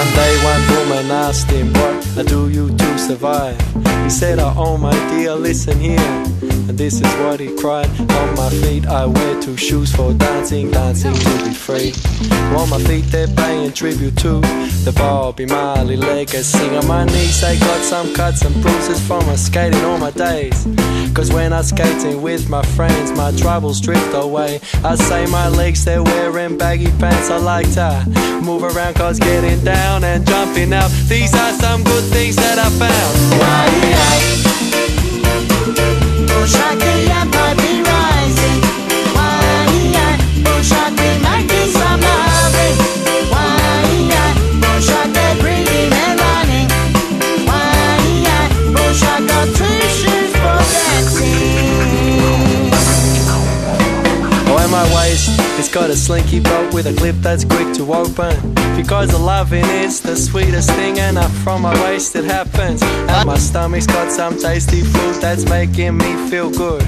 One day one woman asked him, what do you to survive? He said, oh my dear, listen here. And this is what he cried. On my feet I wear 2 shoes for dancing, dancing to be free. On my feet they're paying tribute to the Bobby Marley legacy. On my knees they got some cuts and bruises from my skating all my days. Cause when I'm skating with my friends, my troubles drift away. I say my legs, they're wearing baggy pants. I like to move around cause getting down and jumping out, these are some good things that I found. Shakti and Bobby rising. Shakti making some loving. Shakti breathing and running. Shakti got 2 shoes for dancing. Oh, and my waist, it's got a slinky belt with a clip that's quick to open. Because the loving is the sweetest thing, and up from my waist it happens. And my stomach's got some tasty food that's making me feel good.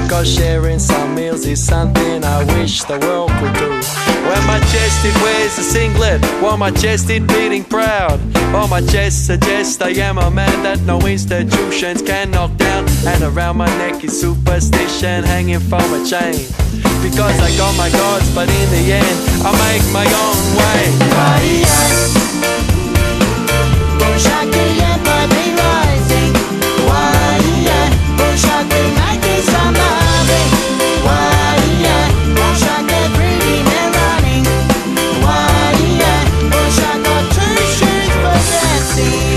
Cause sharing some meals is something I wish the world could do. When my chest it wears a singlet, while my chest it beating proud. While my chest suggests I am a man that no institutions can knock down. And around my neck is superstition hanging from a chain. Because I got my gods, but in the end I make my own way. Shakti and Bobby rising. Shakti making some loving. Shakti breathing and running. Shakti got 2 shoes for dancing.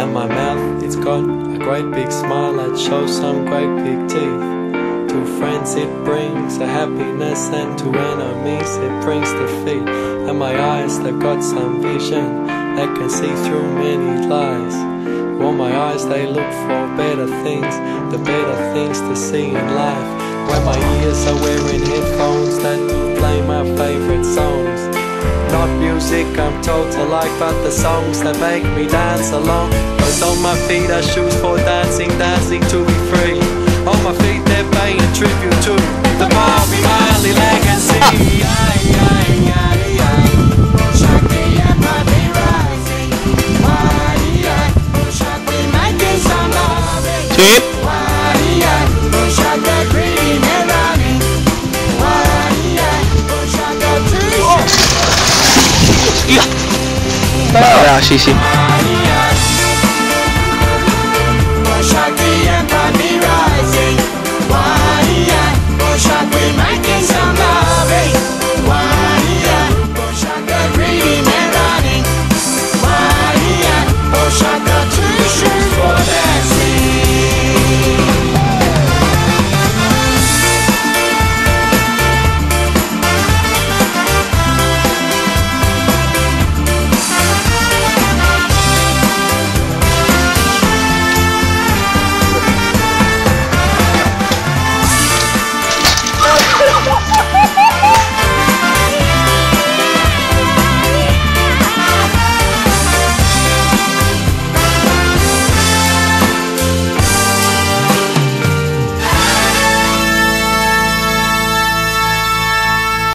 And my mouth, it's got a great big smile that shows some great big teeth. To friends it brings a happiness, and to enemies it brings defeat. And my eyes, they've got some vision that can see through many lies. Well, my eyes, they look for better things, the better things to see in life. When my ears are wearing headphones that play my favorite songs. Not music I'm told to like, but the songs that make me dance along. Cause on my feet are shoes for dancing, dancing to be free. On my feet they're paying tribute to the Bobby Marley legacy. Shakti and Bobby rising. Shakti making some loving. Shakti breathing and running. Shakti got 2 shoes. Ya, sí, sí.